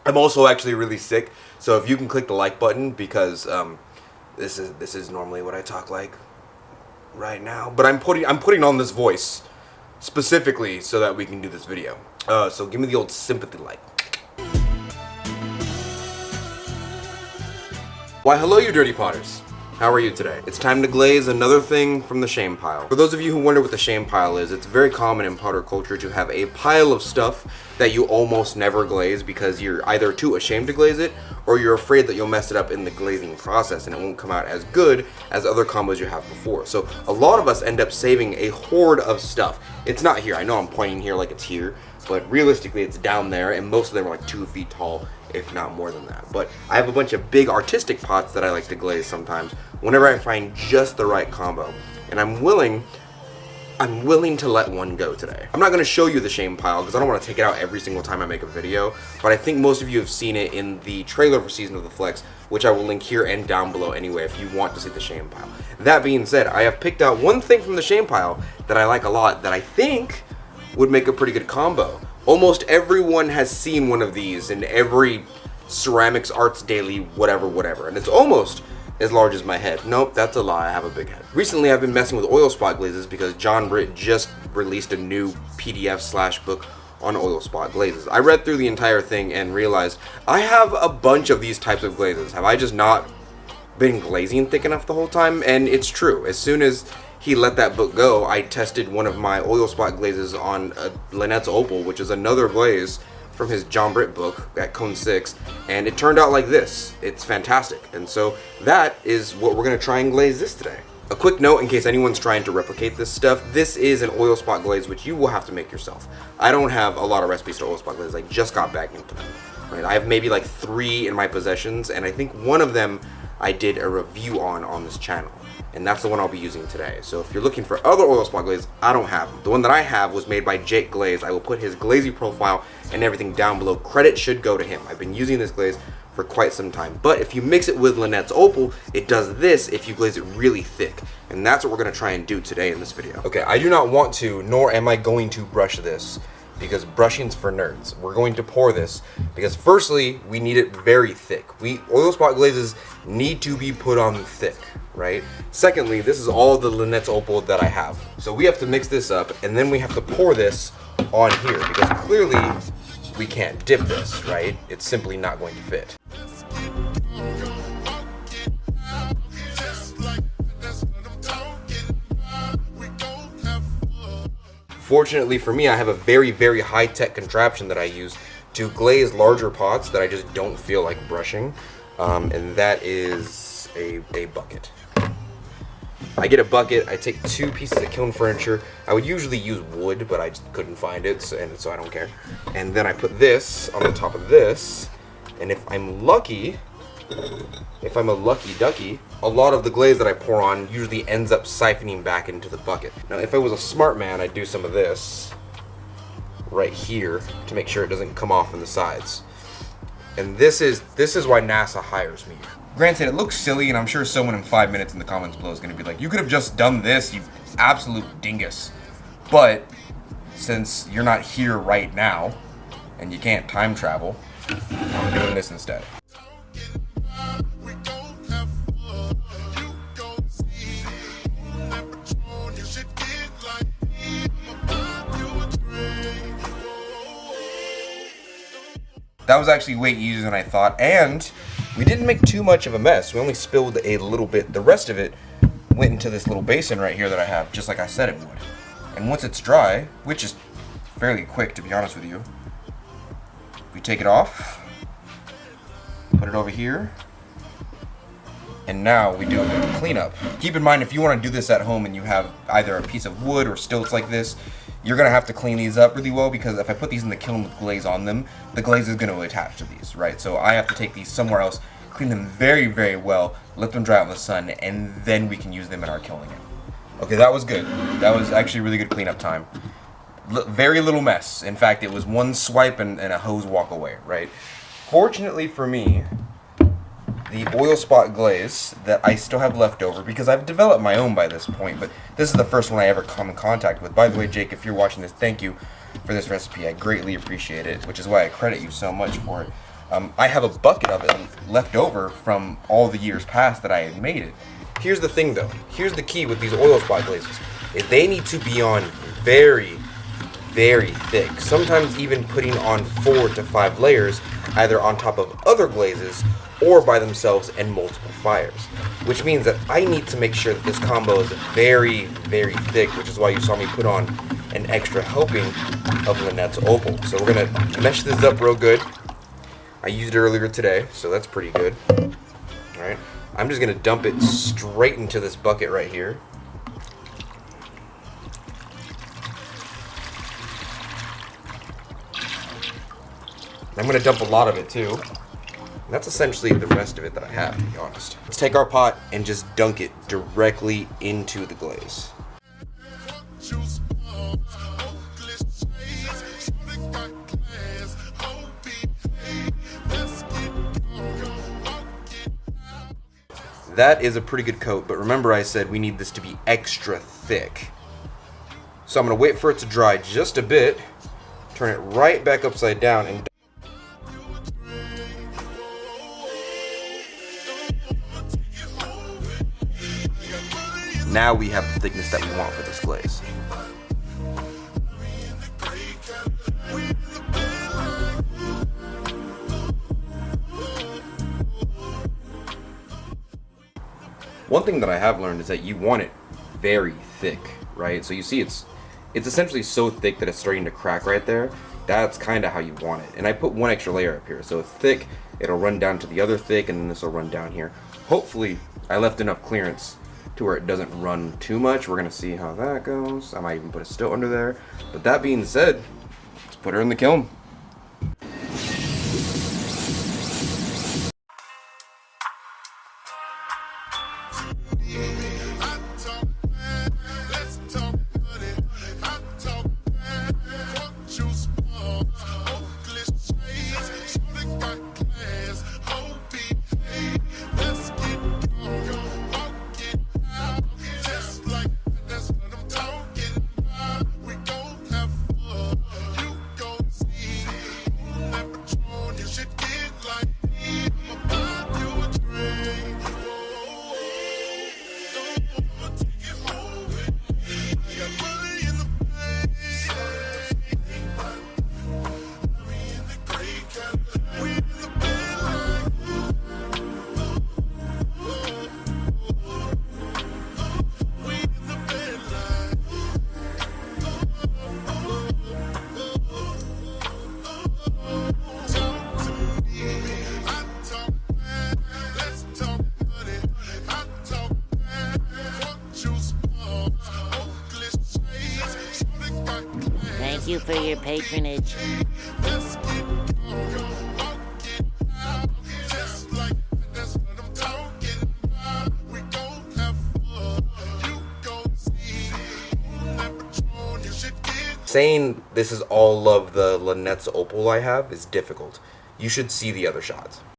I'm also actually really sick, so if you can click the like button, because this is normally what I talk like right now, but I'm putting on this voice specifically so that we can do this video. So give me the old sympathy like. Why, hello, you dirty potters. How are you today? It's time to glaze another thing from the shame pile. For those of you who wonder what the shame pile is, it's very common in potter culture to have a pile of stuff that you almost never glaze because you're either too ashamed to glaze it or you're afraid that you'll mess it up in the glazing process and it won't come out as good as other combos you have before. So a lot of us end up saving a hoard of stuff. It's not here. I know I'm pointing here like it's here, but realistically it's down there, and most of them are like 2 feet tall, if not more than that. But I have a bunch of big artistic pots that I like to glaze sometimes whenever I find just the right combo, and I'm willing to let one go today. I'm not going to show you the shame pile because I don't want to take it out every single time I make a video, but I think most of you have seen it in the trailer for Season of the Flex, which I will link here and down below anyway if you want to see the shame pile. That being said, I have picked out one thing from the shame pile that I like a lot that I think would make a pretty good combo. Almost everyone has seen one of these in every ceramics, arts daily, whatever, and it's almost as large as my head. Nope, that's a lie, I have a big head. Recently I've been messing with oil spot glazes because John Britt just released a new PDF/book on oil spot glazes. I read through the entire thing and realized I have a bunch of these types of glazes. Have I just not been glazing thick enough the whole time? And it's true. As soon as he let that book go, I tested one of my oil spot glazes on Lynette Opal, which is another glaze from his John Britt book at Cone 6, and it turned out like this. It's fantastic. And so that is what we're gonna try and glaze this today. A quick note in case anyone's trying to replicate this stuff, this is an oil spot glaze which you will have to make yourself. I don't have a lot of recipes for oil spot glazes. I just got back into them. Right? I have maybe like 3 in my possessions, and I think one of them I did a review on this channel, and that's the one I'll be using today. So if you're looking for other oil spot glazes, I don't have them. The one that I have was made by Jake Glaze. I will put his glazy profile and everything down below. Credit should go to him. I've been using this glaze for quite some time. But if you mix it with Lynette Opal, it does this if you glaze it really thick. And that's what we're gonna try and do today in this video. Okay, I do not want to, nor am I going to brush this, because brushing's for nerds. We're going to pour this because firstly, we need it very thick. Oil spot glazes need to be put on thick, right? Secondly, this is all the Lynette Opal that I have. So we have to mix this up, and then we have to pour this on here because clearly we can't dip this, right? It's simply not going to fit. Fortunately for me, I have a very high-tech contraption that I use to glaze larger pots that I just don't feel like brushing, and that is a bucket. I get a bucket, I take 2 pieces of kiln furniture. I would usually use wood, but I just couldn't find it, so I don't care. And then I put this on the top of this, and if I'm a lucky ducky, a lot of the glaze that I pour on usually ends up siphoning back into the bucket. Now, if I was a smart man, I'd do some of this right here to make sure it doesn't come off on the sides. And this is why NASA hires me. Granted, it looks silly, and I'm sure someone in 5 minutes in the comments below is going to be like, you could have just done this, you absolute dingus. But since you're not here right now, and you can't time travel, I'm doing this instead. That was actually way easier than I thought, and we didn't make too much of a mess. We only spilled a little bit. The rest of it went into this little basin right here that I have, just like I said it would. And once it's dry, which is fairly quick to be honest with you, we take it off, put it over here, and now we do a bit of cleanup. Keep in mind, if you want to do this at home and you have either a piece of wood or stilts like this, you're gonna have to clean these up really well because if I put these in the kiln with glaze on them, the glaze is gonna attach to these, right? So I have to take these somewhere else, clean them very well, let them dry out in the sun, and then we can use them in our kiln again. Okay, that was good. That was actually really good cleanup time. Very little mess. In fact, it was one swipe and a hose walk away, right? Fortunately for me, the oil spot glaze that I still have left over, because I've developed my own by this point, but this is the first one I ever come in contact with. By the way, Jake, if you're watching this, thank you for this recipe. I greatly appreciate it, which is why I credit you so much for it. I have a bucket of it left over from all the years past that I had made it. Here's the thing though, here's the key with these oil spot glazes, is they need to be on very, very thick, sometimes even putting on 4 to 5 layers, either on top of other glazes or by themselves in multiple fires. Which means that I need to make sure that this combo is very, very thick, which is why you saw me put on an extra helping of Lynette's Opal. So we're gonna mesh this up real good. I used it earlier today, so that's pretty good. Alright, I'm just gonna dump it straight into this bucket right here. I'm going to dump a lot of it too. And that's essentially the rest of it that I have, to be honest. Let's take our pot and just dunk it directly into the glaze. That is a pretty good coat, but remember I said we need this to be extra thick. So I'm going to wait for it to dry just a bit, turn it right back upside down, and now we have the thickness that we want for this glaze. One thing that I have learned is that you want it very thick, right? So you see it's essentially so thick that it's starting to crack right there. That's kind of how you want it. And I put one extra layer up here, so it's thick, it'll run down to the other thick, and then this will run down here. Hopefully I left enough clearance to where it doesn't run too much. We're gonna see how that goes. I might even put a still under there. But that being said, let's put her in the kiln. Thank you for your patronage. Saying this is all of the Lynette's Opal I have is difficult. You should see the other shots.